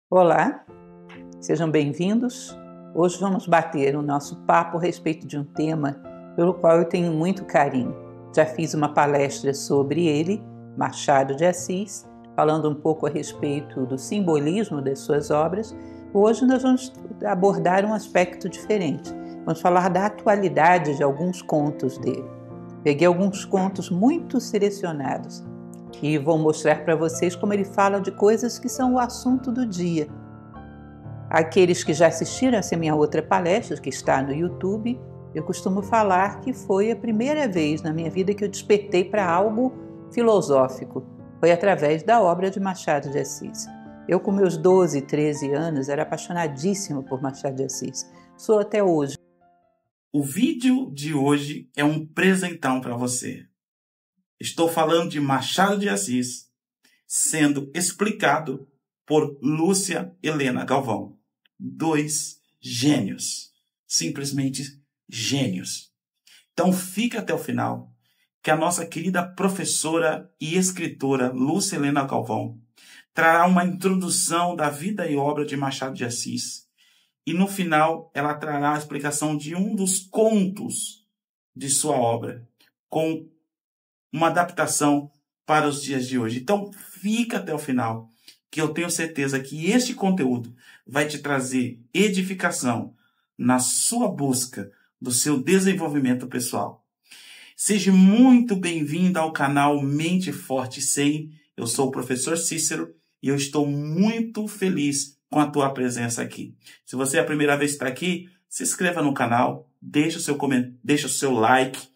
Olá, sejam bem-vindos. Hoje vamos bater o nosso papo a respeito de um tema pelo qual eu tenho muito carinho. Já fiz uma palestra sobre ele, Machado de Assis, falando um pouco a respeito do simbolismo das suas obras. Hoje nós vamos abordar um aspecto diferente. Vamos falar da atualidade de alguns contos dele. Peguei alguns contos muito selecionados e vou mostrar para vocês como ele fala de coisas que são o assunto do dia. Aqueles que já assistiram essa minha outra palestra, que está no YouTube, eu costumo falar que foi a primeira vez na minha vida que eu despertei para algo filosófico. Foi através da obra de Machado de Assis. Eu, com meus 12, 13 anos, era apaixonadíssima por Machado de Assis. Sou até hoje. O vídeo de hoje é um presentão para você. Estou falando de Machado de Assis, sendo explicado por Lúcia Helena Galvão. Dois gênios, simplesmente gênios. Então fica até o final, que a nossa querida professora e escritora Lúcia Helena Galvão trará uma introdução da vida e obra de Machado de Assis. E no final ela trará a explicação de um dos contos de sua obra, com uma adaptação para os dias de hoje. Então fica até o final, que eu tenho certeza que este conteúdo vai te trazer edificação na sua busca do seu desenvolvimento pessoal. Seja muito bem-vindo ao canal Mente Forte 100. Eu sou o professor Cícero e eu estou muito feliz com a tua presença aqui. Se você é a primeira vez que está aqui, se inscreva no canal, deixa o seu like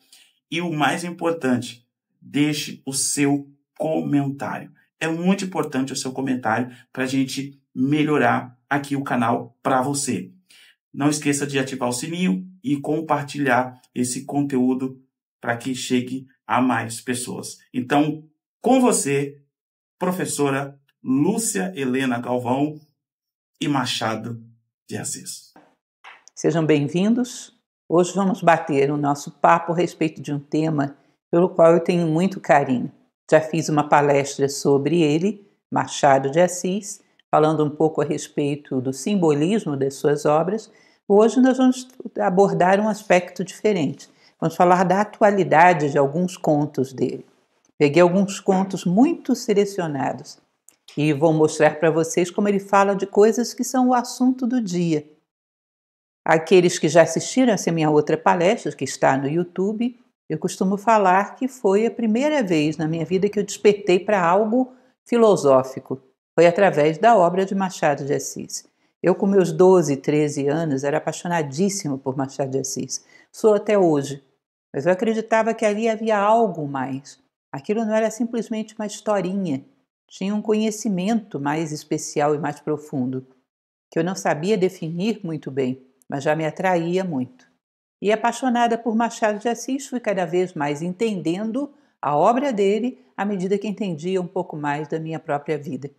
e o mais importante, deixe o seu comentário. É muito importante o seu comentário para a gente melhorar aqui o canal para você. Não esqueça de ativar o sininho e compartilhar esse conteúdo para que chegue a mais pessoas. Então, com você, professora Lúcia Helena Galvão e Machado de Assis. Sejam bem-vindos. Hoje vamos bater o nosso papo a respeito de um tema pelo qual eu tenho muito carinho. Já fiz uma palestra sobre ele, Machado de Assis, falando um pouco a respeito do simbolismo das suas obras. Hoje nós vamos abordar um aspecto diferente. Vamos falar da atualidade de alguns contos dele. Peguei alguns contos muito selecionados e vou mostrar para vocês como ele fala de coisas que são o assunto do dia. Aqueles que já assistiram essa minha outra palestra, que está no YouTube, eu costumo falar que foi a primeira vez na minha vida que eu despertei para algo filosófico. Foi através da obra de Machado de Assis. Eu, com meus 12, 13 anos, era apaixonadíssima por Machado de Assis. Sou até hoje. Mas eu acreditava que ali havia algo mais. Aquilo não era simplesmente uma historinha. Tinha um conhecimento mais especial e mais profundo, que eu não sabia definir muito bem, mas já me atraía muito. E apaixonada por Machado de Assis, fui cada vez mais entendendo a obra dele à medida que entendia um pouco mais da minha própria vida.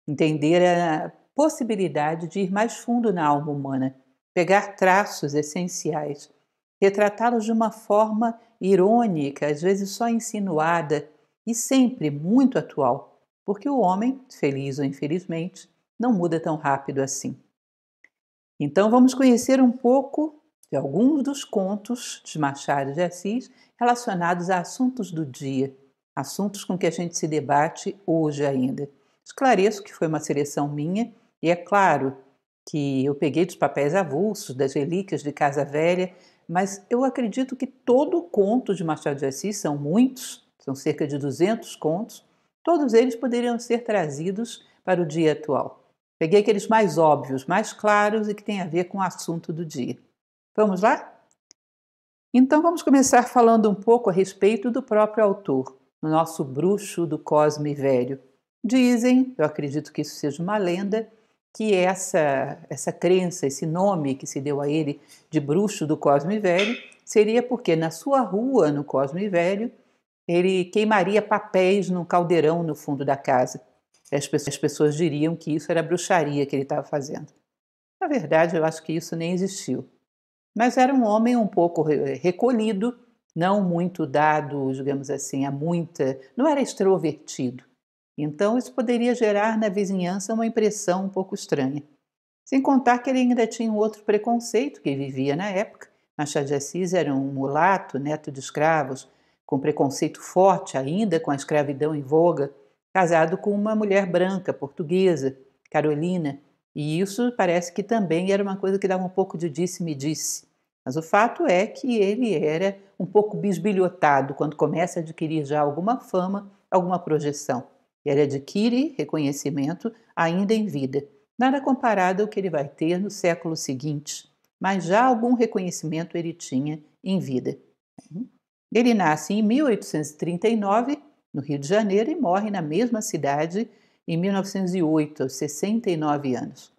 Entender a possibilidade de ir mais fundo na alma humana, pegar traços essenciais, retratá-los de uma forma irônica, às vezes só insinuada e sempre muito atual, porque o homem, feliz ou infelizmente, não muda tão rápido assim. Então vamos conhecer um pouco de alguns dos contos de Machado de Assis relacionados a assuntos do dia, assuntos com que a gente se debate hoje ainda. Esclareço que foi uma seleção minha e é claro que eu peguei dos papéis avulsos, das relíquias de Casa Velha, mas eu acredito que todo o conto de Machado de Assis, são muitos, são cerca de 200 contos, todos eles poderiam ser trazidos para o dia atual. Peguei aqueles mais óbvios, mais claros e que têm a ver com o assunto do dia. Vamos lá? Então vamos começar falando um pouco a respeito do próprio autor, o nosso bruxo do Cosme Velho. Dizem, eu acredito que isso seja uma lenda, que essa crença, esse nome que se deu a ele de bruxo do Cosme Velho, seria porque na sua rua, no Cosme Velho, ele queimaria papéis num caldeirão no fundo da casa. As pessoas diriam que isso era bruxaria que ele estava fazendo. Na verdade, eu acho que isso nem existiu. Mas era um homem um pouco recolhido, não muito dado, digamos assim, a muita... Não era extrovertido. Então, isso poderia gerar na vizinhança uma impressão um pouco estranha. Sem contar que ele ainda tinha um outro preconceito que vivia na época. Machado de Assis era um mulato, neto de escravos, com preconceito forte ainda com a escravidão em voga, casado com uma mulher branca, portuguesa, Carolina, e isso parece que também era uma coisa que dava um pouco de disse-me-disse. Mas o fato é que ele era um pouco bisbilhotado quando começa a adquirir já alguma fama, alguma projeção. Ele adquire reconhecimento ainda em vida, nada comparado ao que ele vai ter no século seguinte, mas já algum reconhecimento ele tinha em vida. Ele nasce em 1839, no Rio de Janeiro, e morre na mesma cidade em 1908, aos 69 anos.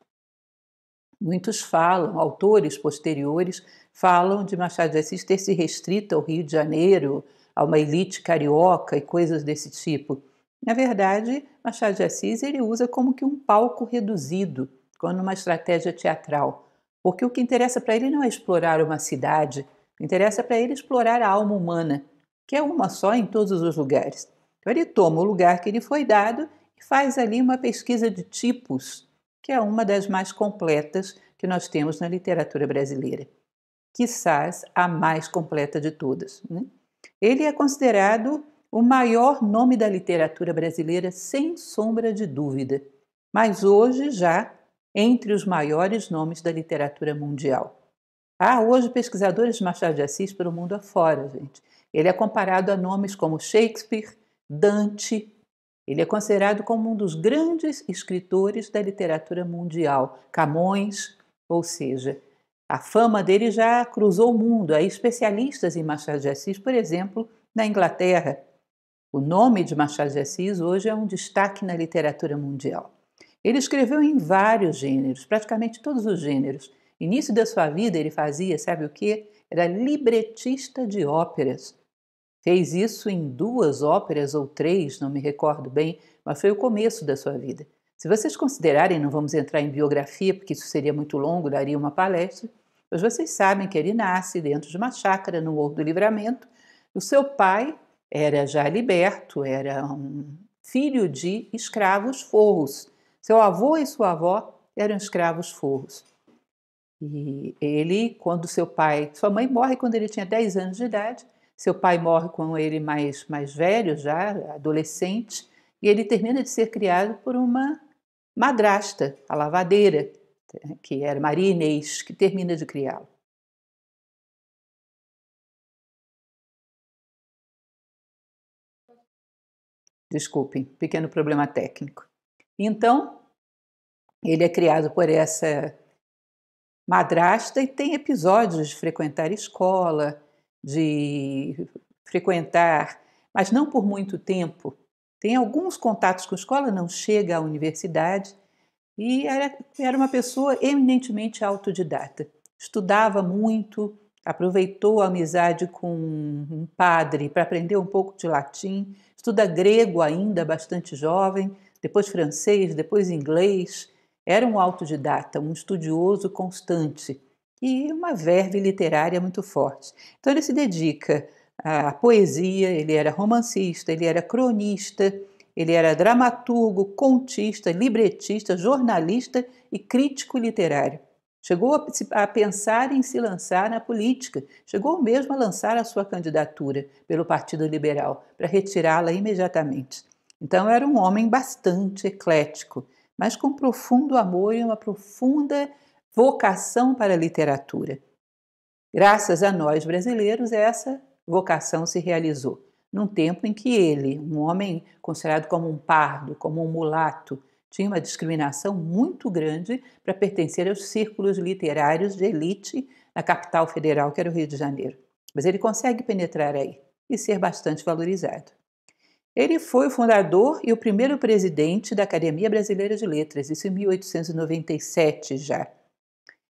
Muitos falam, autores posteriores, falam de Machado de Assis ter se restrito ao Rio de Janeiro, a uma elite carioca e coisas desse tipo. Na verdade, Machado de Assis ele usa como que um palco reduzido, como numa estratégia teatral, porque o que interessa para ele não é explorar uma cidade, interessa para ele explorar a alma humana, que é uma só em todos os lugares. Então ele toma o lugar que lhe foi dado e faz ali uma pesquisa de tipos, que é uma das mais completas que nós temos na literatura brasileira. Quizás a mais completa de todas, né? Ele é considerado o maior nome da literatura brasileira, sem sombra de dúvida, mas hoje já entre os maiores nomes da literatura mundial. Há hoje pesquisadores de Machado de Assis pelo mundo afora, gente. Ele é comparado a nomes como Shakespeare, Dante. Ele é considerado como um dos grandes escritores da literatura mundial, Camões, ou seja, a fama dele já cruzou o mundo. Há especialistas em Machado de Assis, por exemplo, na Inglaterra. O nome de Machado de Assis hoje é um destaque na literatura mundial. Ele escreveu em vários gêneros, praticamente todos os gêneros. Início da sua vida ele fazia, sabe o quê? Era libretista de óperas. Fez isso em 2 óperas ou 3, não me recordo bem, mas foi o começo da sua vida. Se vocês considerarem, não vamos entrar em biografia, porque isso seria muito longo, daria uma palestra, mas vocês sabem que ele nasce dentro de uma chácara no Morro do Livramento. O seu pai era já liberto, era um filho de escravos forros. Seu avô e sua avó eram escravos forros. E ele, quando sua mãe morre quando ele tinha 10 anos de idade, seu pai morre com ele mais velho já, adolescente, e ele termina de ser criado por uma madrasta, a lavadeira, que era Maria Inês, que termina de criá-lo. Desculpem, pequeno problema técnico. Então, ele é criado por essa madrasta e tem episódios de frequentar escola, de frequentar, mas não por muito tempo. Tem alguns contatos com a escola, não chega à universidade e era uma pessoa eminentemente autodidata. Estudava muito, aproveitou a amizade com um padre para aprender um pouco de latim, estuda grego ainda bastante jovem, depois francês, depois inglês. Era um autodidata, um estudioso constante e uma verve literária muito forte. Então ele se dedica à poesia, ele era romancista, ele era cronista, ele era dramaturgo, contista, libretista, jornalista e crítico literário. Chegou a pensar em se lançar na política, chegou mesmo a lançar a sua candidatura pelo Partido Liberal, para retirá-la imediatamente. Então era um homem bastante eclético, mas com profundo amor e uma profunda vocação para a literatura. Graças a nós brasileiros, essa vocação se realizou, num tempo em que ele, um homem considerado como um pardo, como um mulato, tinha uma discriminação muito grande para pertencer aos círculos literários de elite na capital federal, que era o Rio de Janeiro. Mas ele consegue penetrar aí e ser bastante valorizado. Ele foi o fundador e o primeiro presidente da Academia Brasileira de Letras, isso em 1897 já.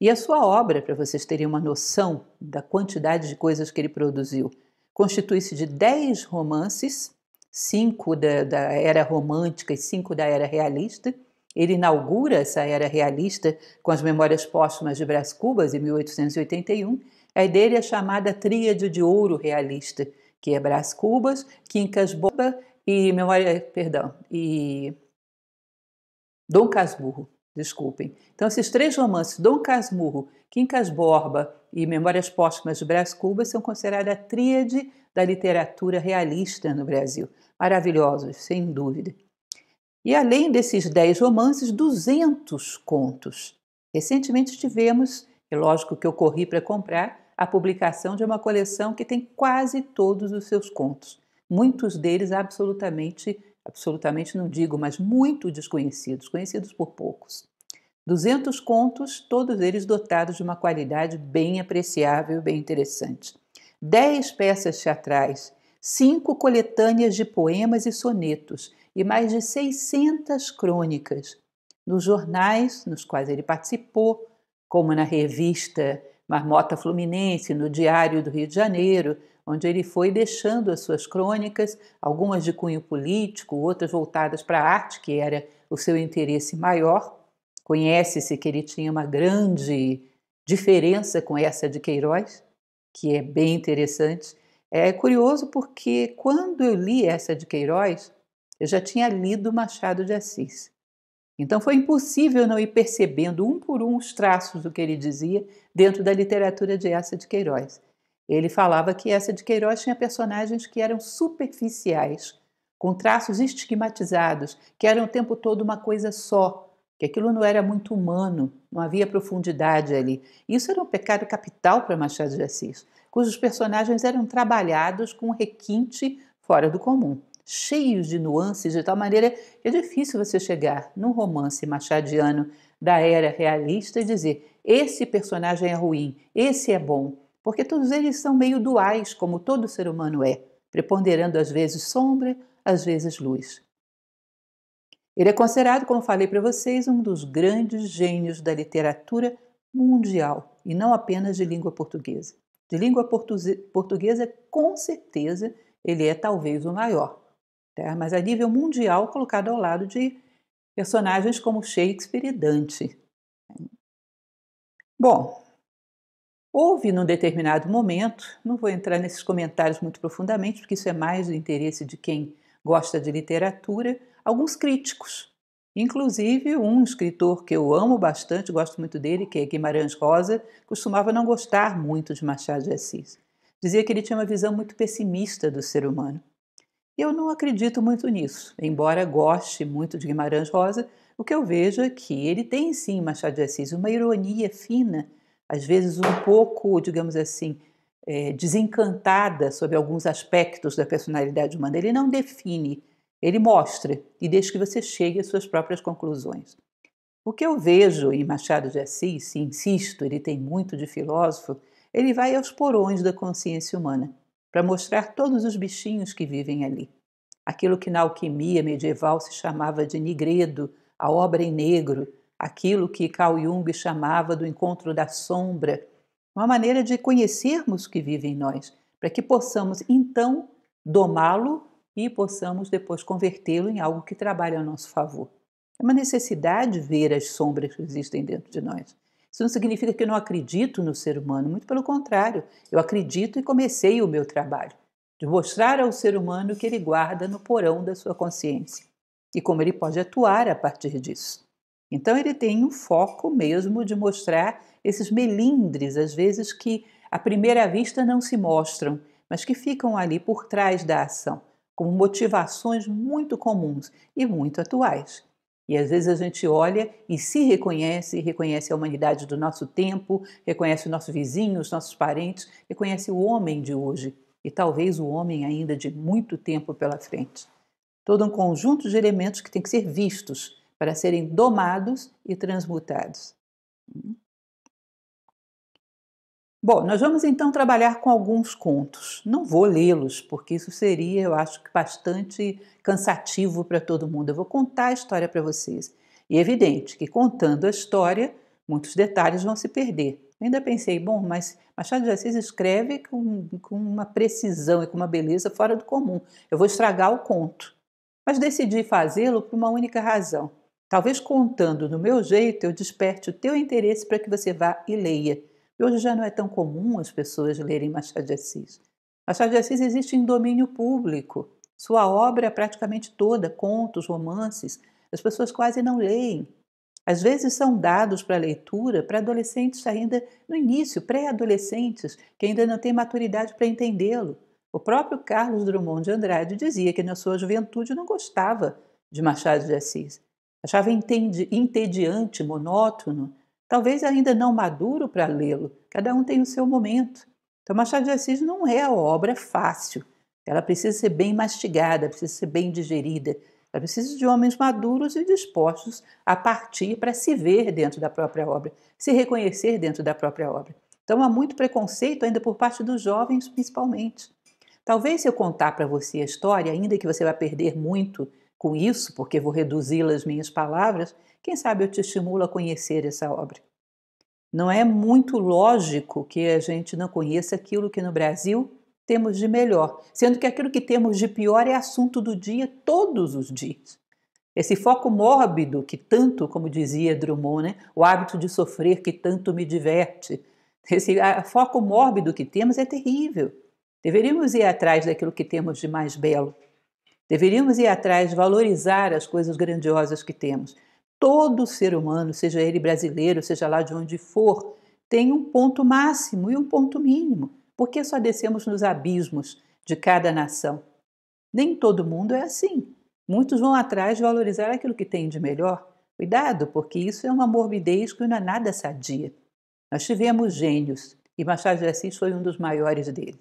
E a sua obra, para vocês terem uma noção da quantidade de coisas que ele produziu, constitui-se de 10 romances, 5 da era romântica e 5 da era realista. Ele inaugura essa era realista com as Memórias Póstumas de Brás Cubas, em 1881. A dele é chamada Tríade de Ouro Realista, que é Brás Cubas, Quincas Borba e Dom Casmurro, desculpem. Então, esses 3 romances, Dom Casmurro, Quincas Borba e Memórias Póstumas de Brás Cubas, são considerados a tríade da literatura realista no Brasil. Maravilhosos, sem dúvida. E além desses 10 romances, 200 contos. Recentemente tivemos, é lógico que eu corri para comprar, a publicação de uma coleção que tem quase todos os seus contos. Muitos deles absolutamente não digo, mas muito desconhecidos, conhecidos por poucos. 200 contos, todos eles dotados de uma qualidade bem apreciável, bem interessante. 10 peças teatrais, 5 coletâneas de poemas e sonetos e mais de 600 crônicas. Nos jornais nos quais ele participou, como na revista Marmota Fluminense, no Diário do Rio de Janeiro, onde ele foi deixando as suas crônicas, algumas de cunho político, outras voltadas para a arte, que era o seu interesse maior. Conhece-se que ele tinha uma grande diferença com essa de Queiroz, que é bem interessante. É curioso porque quando eu li essa de Queiroz, eu já tinha lido Machado de Assis. Então foi impossível não ir percebendo um por um os traços do que ele dizia dentro da literatura de Eça de Queiroz. Ele falava que Eça de Queiroz tinha personagens que eram superficiais, com traços estigmatizados, que eram o tempo todo uma coisa só, que aquilo não era muito humano, não havia profundidade ali. Isso era um pecado capital para Machado de Assis, cujos personagens eram trabalhados com um requinte fora do comum, cheios de nuances, de tal maneira que é difícil você chegar num romance machadiano da era realista e dizer esse personagem é ruim, esse é bom, porque todos eles são meio duais, como todo ser humano é, preponderando às vezes sombra, às vezes luz. Ele é considerado, como falei para vocês, um dos grandes gênios da literatura mundial, e não apenas de língua portuguesa. De língua portuguesa, com certeza, ele é talvez o maior. Tá? Mas a nível mundial, colocado ao lado de personagens como Shakespeare e Dante. Bom, houve num determinado momento, não vou entrar nesses comentários muito profundamente, porque isso é mais do interesse de quem gosta de literatura, alguns críticos. Inclusive, um escritor que eu amo bastante, gosto muito dele, que é Guimarães Rosa, costumava não gostar muito de Machado de Assis. Dizia que ele tinha uma visão muito pessimista do ser humano. Eu não acredito muito nisso, embora goste muito de Guimarães Rosa, o que eu vejo é que ele tem sim, Machado de Assis, uma ironia fina, às vezes um pouco, digamos assim, desencantada sobre alguns aspectos da personalidade humana. Ele não define, ele mostra e deixa que você chegue às suas próprias conclusões. O que eu vejo em Machado de Assis, e insisto, ele tem muito de filósofo, ele vai aos porões da consciência humana, para mostrar todos os bichinhos que vivem ali. Aquilo que na alquimia medieval se chamava de nigredo, a obra em negro, aquilo que Carl Jung chamava do encontro da sombra, uma maneira de conhecermos o que vive em nós, para que possamos então domá-lo e possamos depois convertê-lo em algo que trabalhe a nosso favor. É uma necessidade ver as sombras que existem dentro de nós. Isso não significa que eu não acredito no ser humano, muito pelo contrário, eu acredito e comecei o meu trabalho, de mostrar ao ser humano o que ele guarda no porão da sua consciência e como ele pode atuar a partir disso. Então ele tem um foco mesmo de mostrar esses melindres, às vezes que à primeira vista não se mostram, mas que ficam ali por trás da ação, como motivações muito comuns e muito atuais. E às vezes a gente olha e se reconhece, reconhece a humanidade do nosso tempo, reconhece o nosso vizinho, os nossos parentes, reconhece o homem de hoje e talvez o homem ainda de muito tempo pela frente. Todo um conjunto de elementos que tem que ser vistos para serem domados e transmutados. Bom, nós vamos então trabalhar com alguns contos. Não vou lê-los, porque isso seria, eu acho, bastante cansativo para todo mundo. Eu vou contar a história para vocês. E é evidente que contando a história, muitos detalhes vão se perder. Eu ainda pensei, bom, mas Machado de Assis escreve com uma precisão e com uma beleza fora do comum. Eu vou estragar o conto. Mas decidi fazê-lo por uma única razão. Talvez contando do meu jeito eu desperte o teu interesse para que você vá e leia. E hoje já não é tão comum as pessoas lerem Machado de Assis. Machado de Assis existe em domínio público. Sua obra praticamente toda, contos, romances, as pessoas quase não leem. Às vezes são dados para leitura para adolescentes ainda no início, pré-adolescentes, que ainda não têm maturidade para entendê-lo. O próprio Carlos Drummond de Andrade dizia que na sua juventude não gostava de Machado de Assis. Achava entediante, monótono, talvez ainda não maduro para lê-lo. Cada um tem o seu momento. Então, Machado de Assis não é a obra fácil. Ela precisa ser bem mastigada, precisa ser bem digerida. Ela precisa de homens maduros e dispostos a partir para se ver dentro da própria obra, se reconhecer dentro da própria obra. Então, há muito preconceito ainda por parte dos jovens, principalmente. Talvez se eu contar para você a história, ainda que você vai perder muito com isso, porque vou reduzi-la às minhas palavras, quem sabe eu te estimulo a conhecer essa obra. Não é muito lógico que a gente não conheça aquilo que no Brasil temos de melhor, sendo que aquilo que temos de pior é assunto do dia todos os dias. Esse foco mórbido que tanto, como dizia Drummond, né, o hábito de sofrer que tanto me diverte, esse foco mórbido que temos é terrível. Deveríamos ir atrás daquilo que temos de mais belo. Deveríamos ir atrás, valorizar as coisas grandiosas que temos. Todo ser humano, seja ele brasileiro, seja lá de onde for, tem um ponto máximo e um ponto mínimo. Por que só descemos nos abismos de cada nação? Nem todo mundo é assim. Muitos vão atrás de valorizar aquilo que tem de melhor. Cuidado, porque isso é uma morbidez que não é nada sadia. Nós tivemos gênios e Machado de Assis foi um dos maiores dele.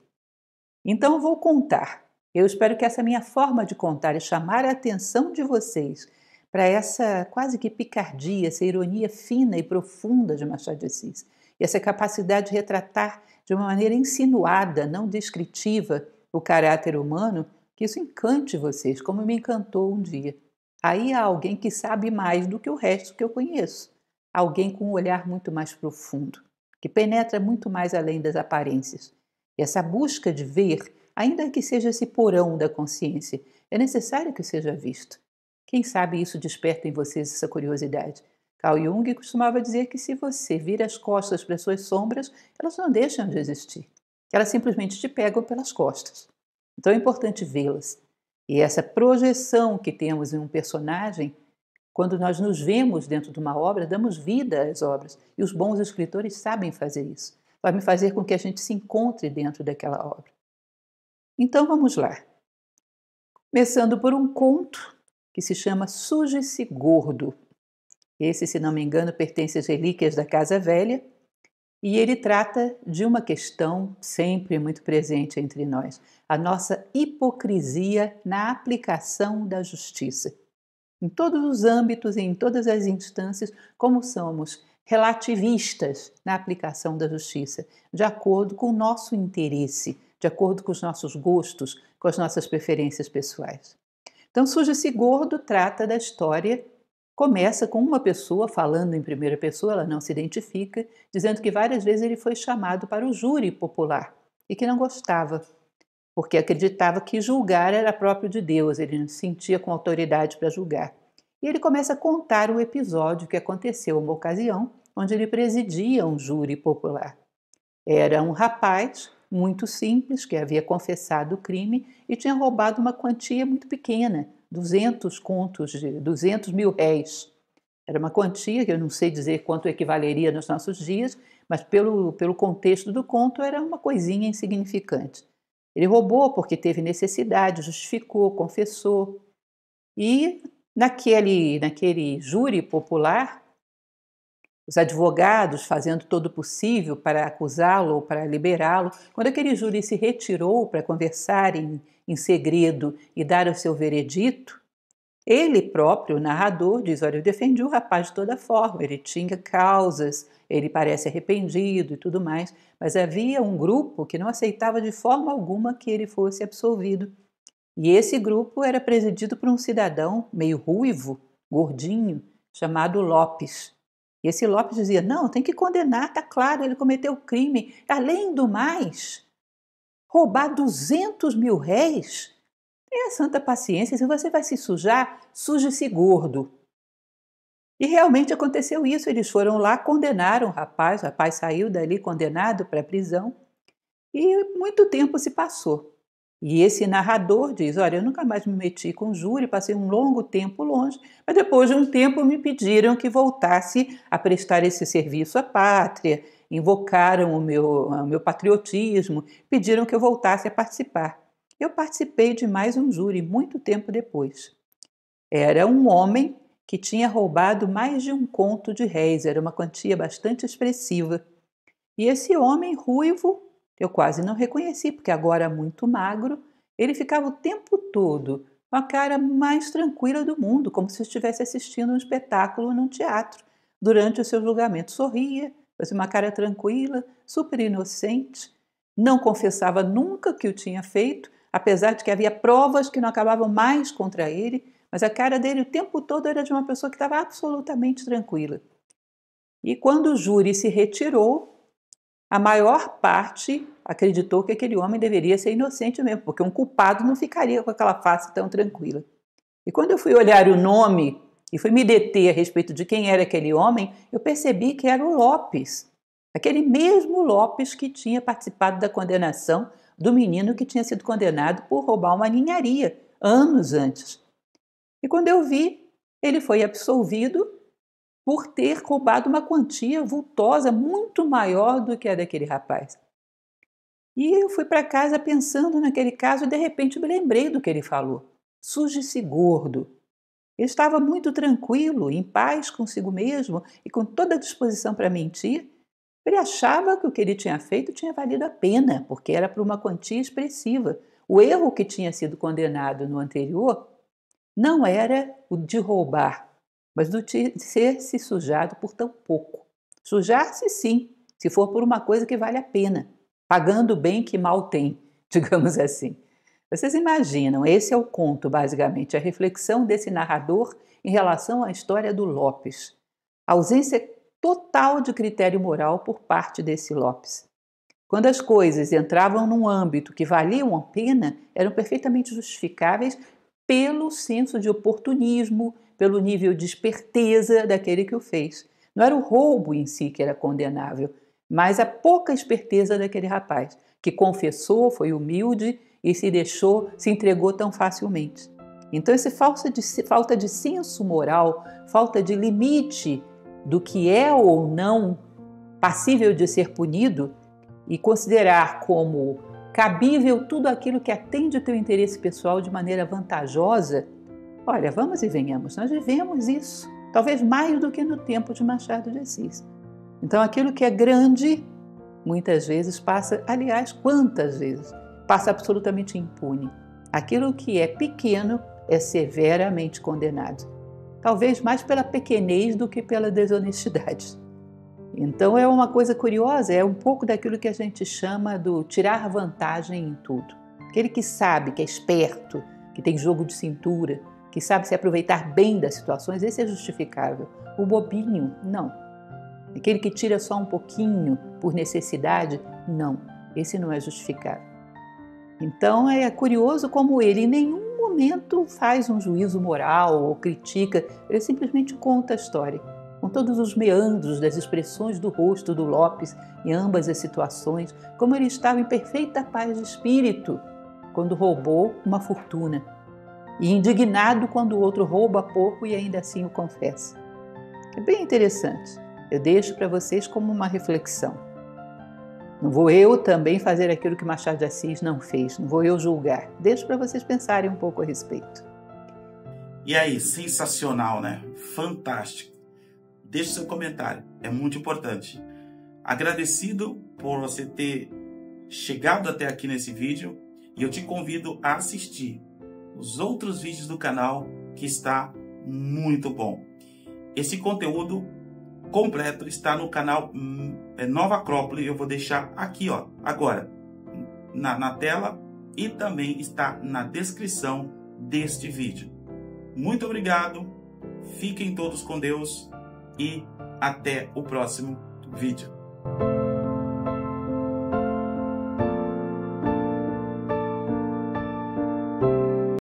Então vou contar. Eu espero que essa minha forma de contar e chamar a atenção de vocês para essa quase que picardia, essa ironia fina e profunda de Machado de Assis, e essa capacidade de retratar de uma maneira insinuada, não descritiva, o caráter humano, que isso encante vocês, como me encantou um dia. Aí há alguém que sabe mais do que o resto que eu conheço, alguém com um olhar muito mais profundo, que penetra muito mais além das aparências. E essa busca de ver, ainda que seja esse porão da consciência, é necessário que seja visto. Quem sabe isso desperta em vocês essa curiosidade. Carl Jung costumava dizer que se você vira as costas para suas sombras, elas não deixam de existir. Elas simplesmente te pegam pelas costas. Então é importante vê-las. E essa projeção que temos em um personagem, quando nós nos vemos dentro de uma obra, damos vida às obras. E os bons escritores sabem fazer isso. Vai me fazer com que a gente se encontre dentro daquela obra. Então vamos lá. Começando por um conto que se chama Suje-se Gordo. Esse, se não me engano, pertence às relíquias da Casa Velha e ele trata de uma questão sempre muito presente entre nós, a nossa hipocrisia na aplicação da justiça. Em todos os âmbitos e em todas as instâncias, como somos relativistas na aplicação da justiça, de acordo com o nosso interesse, de acordo com os nossos gostos, com as nossas preferências pessoais. Então, Suje-se Gordo trata da história, começa com uma pessoa falando em primeira pessoa, ela não se identifica, dizendo que várias vezes ele foi chamado para o júri popular e que não gostava, porque acreditava que julgar era próprio de Deus, ele não se sentia com autoridade para julgar. E ele começa a contar o episódio que aconteceu uma ocasião onde ele presidia um júri popular. Era um rapaz muito simples que havia confessado o crime e tinha roubado uma quantia muito pequena, 200 mil réis. Era uma quantia que eu não sei dizer quanto equivaleria nos nossos dias, mas pelo contexto do conto era uma coisinha insignificante. Ele roubou porque teve necessidade, justificou, confessou. E naquele júri popular, os advogados fazendo todo o possível para acusá-lo ou para liberá-lo, quando aquele júri se retirou para conversar em segredo e dar o seu veredito, ele próprio, o narrador, diz: olha, eu defendi o rapaz de toda forma, ele tinha causas, ele parece arrependido e tudo mais, mas havia um grupo que não aceitava de forma alguma que ele fosse absolvido. E esse grupo era presidido por um cidadão meio ruivo, gordinho, chamado Lopes. E esse Lopes dizia: não, tem que condenar, está claro, ele cometeu crime. Além do mais, roubar 200 mil réis? Tenha santa paciência, se você vai se sujar, suje-se gordo. E realmente aconteceu isso, eles foram lá, condenaram o rapaz saiu dali condenado para a prisão e muito tempo se passou. E esse narrador diz, olha, eu nunca mais me meti com júri, passei um longo tempo longe, mas depois de um tempo me pediram que voltasse a prestar esse serviço à pátria, invocaram o meu patriotismo, pediram que eu voltasse a participar. Eu participei de mais um júri muito tempo depois. Era um homem que tinha roubado mais de 1 conto de réis, era uma quantia bastante expressiva. E esse homem ruivo, eu quase não reconheci, porque agora muito magro, ele ficava o tempo todo com a cara mais tranquila do mundo, como se estivesse assistindo um espetáculo num teatro. Durante o seu julgamento sorria, fazia uma cara tranquila, super inocente, não confessava nunca que o tinha feito, apesar de que havia provas que não acabavam mais contra ele, mas a cara dele o tempo todo era de uma pessoa que estava absolutamente tranquila. E quando o júri se retirou, a maior parte acreditou que aquele homem deveria ser inocente mesmo, porque um culpado não ficaria com aquela face tão tranquila. E quando eu fui olhar o nome e fui me deter a respeito de quem era aquele homem, eu percebi que era o Lopes, aquele mesmo Lopes que tinha participado da condenação do menino que tinha sido condenado por roubar uma ninharia anos antes. E quando eu vi, ele foi absolvido por ter roubado uma quantia vultosa muito maior do que a daquele rapaz. E eu fui para casa pensando naquele caso e de repente me lembrei do que ele falou. Suje-se gordo. Ele estava muito tranquilo, em paz consigo mesmo e com toda a disposição para mentir. Ele achava que o que ele tinha feito tinha valido a pena, porque era por uma quantia expressiva. O erro que tinha sido condenado no anterior não era o de roubar, mas do de ser se sujado por tão pouco. Sujar-se sim, se for por uma coisa que vale a pena, pagando bem que mal tem, digamos assim. Vocês imaginam, esse é o conto, basicamente, a reflexão desse narrador em relação à história do Lopes. A ausência total de critério moral por parte desse Lopes. Quando as coisas entravam num âmbito que valiam a pena, eram perfeitamente justificáveis pelo senso de oportunismo, pelo nível de esperteza daquele que o fez. Não era o roubo em si que era condenável, mas a pouca esperteza daquele rapaz, que confessou, foi humilde e se entregou tão facilmente. Então, essa falta de senso moral, falta de limite do que é ou não passível de ser punido e considerar como cabível tudo aquilo que atende ao teu interesse pessoal de maneira vantajosa, olha, vamos e venhamos, nós vivemos isso, talvez mais do que no tempo de Machado de Assis. Então, aquilo que é grande, muitas vezes passa, aliás, quantas vezes, passa absolutamente impune. Aquilo que é pequeno é severamente condenado. Talvez mais pela pequenez do que pela desonestidade. Então é uma coisa curiosa, é um pouco daquilo que a gente chama do tirar vantagem em tudo. Aquele que sabe, que é esperto, que tem jogo de cintura, que sabe se aproveitar bem das situações, esse é justificável. O bobinho, não. Aquele que tira só um pouquinho por necessidade, não. Esse não é justificável. Então é curioso como ele em nenhum momento faz um juízo moral ou critica, ele simplesmente conta a história, com todos os meandros das expressões do rosto do Lopes em ambas as situações, como ele estava em perfeita paz de espírito quando roubou uma fortuna e indignado quando o outro rouba pouco e ainda assim o confessa. É bem interessante. Eu deixo para vocês como uma reflexão. Não vou eu também fazer aquilo que Machado de Assis não fez, não vou eu julgar. Deixo para vocês pensarem um pouco a respeito. E aí, sensacional, né? Fantástico. Deixe seu comentário, é muito importante. Agradecido por você ter chegado até aqui nesse vídeo e eu te convido a assistir os outros vídeos do canal que está muito bom. Esse conteúdo completo está no canal Nova Acrópole, eu vou deixar aqui, ó, agora, na tela e também está na descrição deste vídeo. Muito obrigado, fiquem todos com Deus e até o próximo vídeo.